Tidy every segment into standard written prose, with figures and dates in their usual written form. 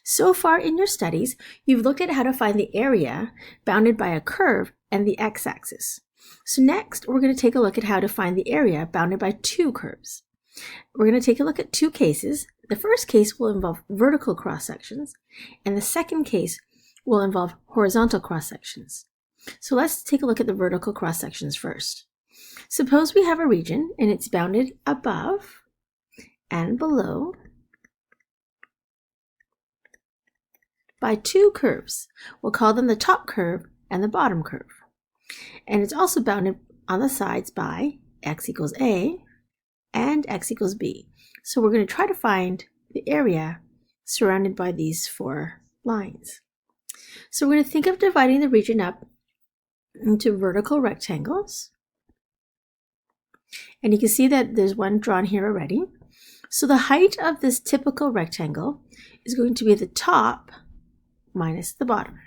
So far in your studies, you've looked at how to find the area bounded by a curve and the x-axis. So next, we're going to take a look at how to find the area bounded by two curves. We're going to take a look at two cases. The first case will involve vertical cross-sections, and the second case will involve horizontal cross-sections. So let's take a look at the vertical cross-sections first. Suppose we have a region and it's bounded above and below by two curves. We'll call them the top curve and the bottom curve. And it's also bounded on the sides by x equals a and x equals b. So we're going to try to find the area surrounded by these four lines. So we're going to think of dividing the region up into vertical rectangles. And you can see that there's one drawn here already. So the height of this typical rectangle is going to be the top minus the bottom.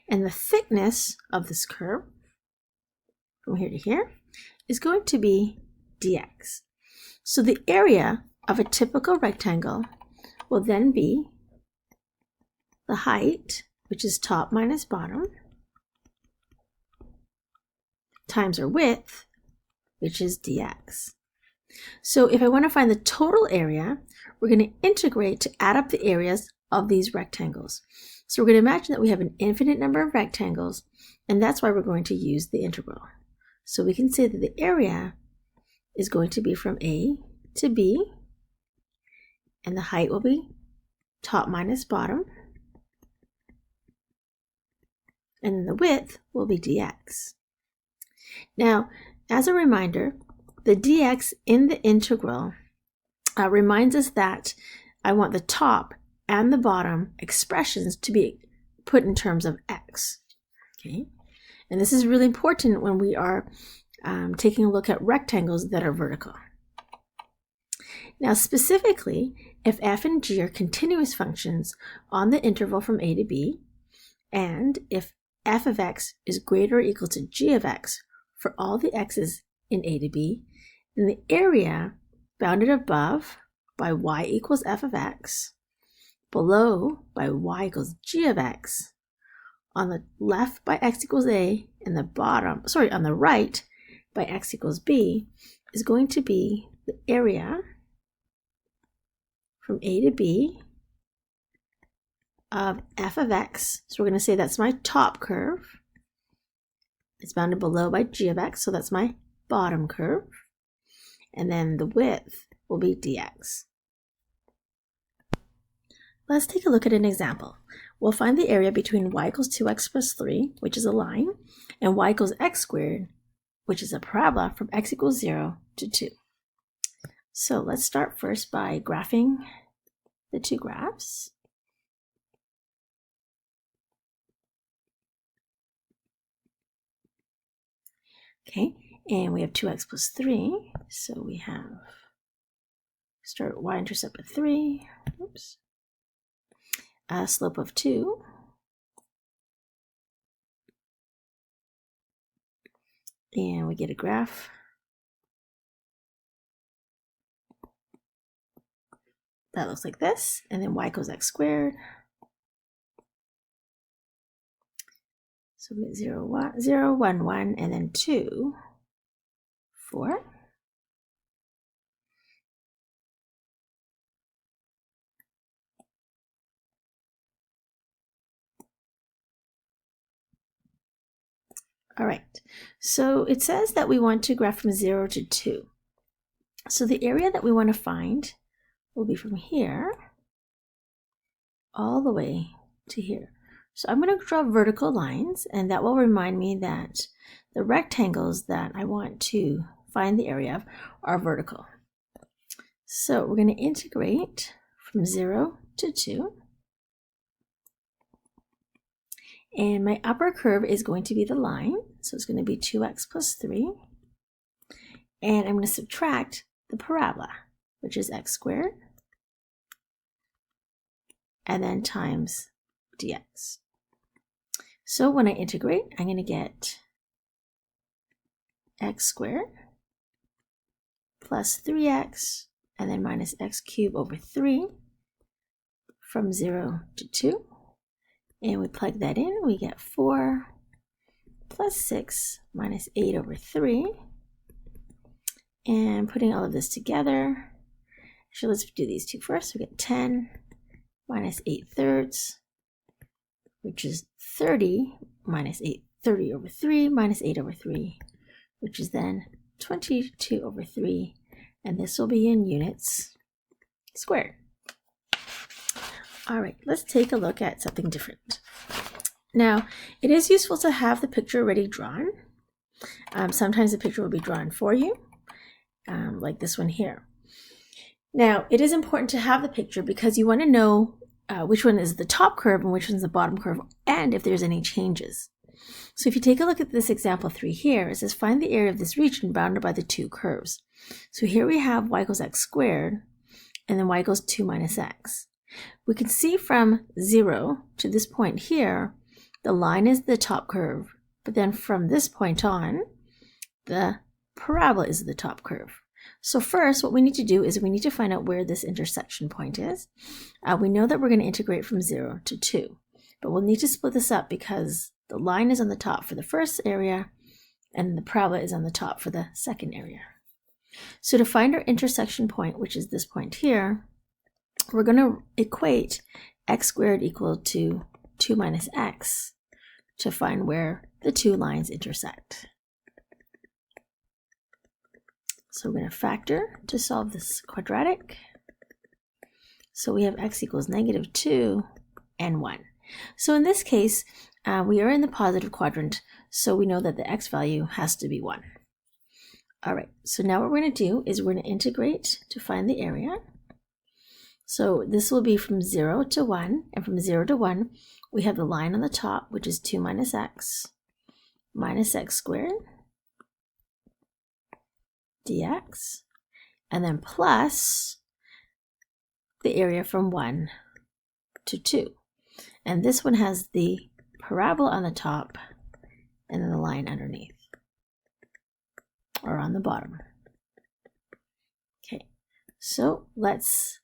And the thickness of this curve from here to here is going to be dx. So the area of a typical rectangle will then be the height, which is top minus bottom, times our width, which is dx. So if I want to find the total area, we're going to integrate to add up the areas of these rectangles. So we're going to imagine that we have an infinite number of rectangles, and that's why we're going to use the integral. So we can say that the area is going to be from A to B, and the height will be top minus bottom, and then the width will be dx. Now, as a reminder, the dx in the integral reminds us that I want the top and the bottom expressions to be put in terms of x. Okay, and this is really important when we are taking a look at rectangles that are vertical. Now, specifically, if f and g are continuous functions on the interval from a to b, and if f of x is greater or equal to g of x for all the x's in a to b, then the area bounded above by y equals f of x, below by y equals g of x, on the left by x equals a, and on the right by x equals b, is going to be the area from a to b of f of x. So we're going to say that's my top curve. It's bounded below by g of x, so that's my bottom curve. And then the width will be dx. Let's take a look at an example. We'll find the area between y equals 2x plus 3, which is a line, and y equals x squared, which is a parabola from x equals 0 to 2. So let's start first by graphing the two graphs. Okay, and we have 2x plus 3, so we have start y-intercept of 3, oops, slope of 2, and we get a graph that looks like this, and then y equals x squared. So we get 0, 1, 0, 1, 1, and then 2, 4. All right, so it says that we want to graph from 0 to 2. So the area that we want to find will be from here all the way to here. So I'm going to draw vertical lines, and that will remind me that the rectangles that I want to find the area of are vertical. So we're going to integrate from 0 to 2. And my upper curve is going to be the line, so it's going to be 2x plus 3. And I'm going to subtract the parabola, which is x squared, and then times dx. So when I integrate, I'm going to get x squared plus 3x, and then minus x cubed over 3 from 0 to 2. And we plug that in, we get 4 plus 6 minus 8 over 3. And putting all of this together, actually let's do these two first. We get 10 minus 8/3, which is 30 minus 30 over 3 minus 8 over 3, which is then 22 over 3, and this will be in units squared. All right, let's take a look at something different. Now, it is useful to have the picture already drawn. Sometimes the picture will be drawn for you, like this one here. Now, it is important to have the picture because you want to know which one is the top curve and which one is the bottom curve, and if there's any changes. So if you take a look at this example 3 here, it says find the area of this region bounded by the two curves. So here we have y equals x squared, and then y equals 2 minus x. We can see from 0 to this point here, the line is the top curve, but then from this point on, the parabola is the top curve. So first, what we need to do is we need to find out where this intersection point is. We know that we're going to integrate from 0 to 2, but we'll need to split this up because the line is on the top for the first area, and the parabola is on the top for the second area. So to find our intersection point, which is this point here, we're going to equate x squared equal to 2 minus x to find where the two lines intersect. So we're going to factor to solve this quadratic. So we have x equals -2 and 1. So in this case, we are in the positive quadrant, so we know that the x value has to be 1. All right, so now what we're going to do is we're going to integrate to find the area. So this will be from 0 to 1, and from 0 to 1, we have the line on the top, which is 2 minus x squared dx, and then plus the area from 1 to 2. And this one has the parabola on the top and then the line underneath, or on the bottom. Okay, so let's,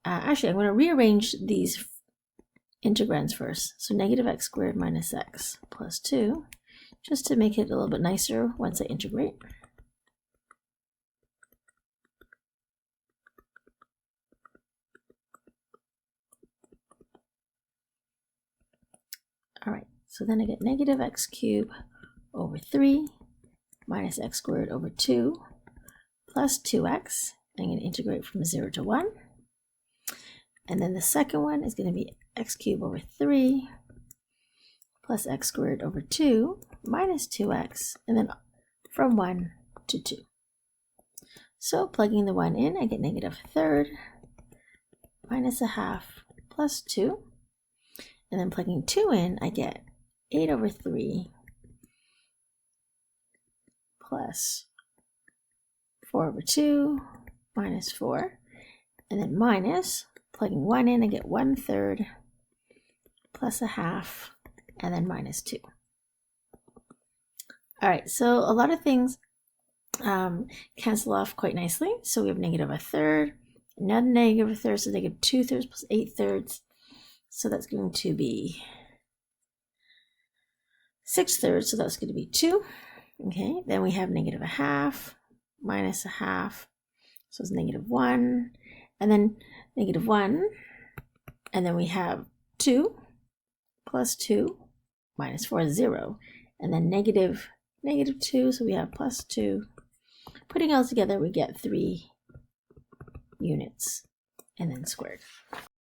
actually I'm going to rearrange these integrands first. So -x squared minus x plus 2, just to make it a little bit nicer once I integrate. All right, so then I get -x cubed over 3 minus x squared over 2 plus 2x. I'm going to integrate from 0 to 1. And then the second one is going to be x cubed over 3 plus x squared over 2 minus 2x, and then from 1 to 2. So plugging the 1 in, I get -1/3 minus 1/2 plus 2. And then plugging 2 in, I get 8 over 3 plus 4 over 2 minus 4. And then minus, plugging 1 in, I get 1/3 plus 1/2, and then minus 2. All right, so a lot of things cancel off quite nicely. So we have -1/3, another -1/3, so -2/3 plus 8/3. So that's going to be 6/3, so that's going to be 2. Okay, then we have -1/2 minus 1/2, so it's -1, and then -1, and then we have 2 plus 2 minus 4 is 0, and then -2, so we have plus 2. Putting all together, we get 3 units, and then squared.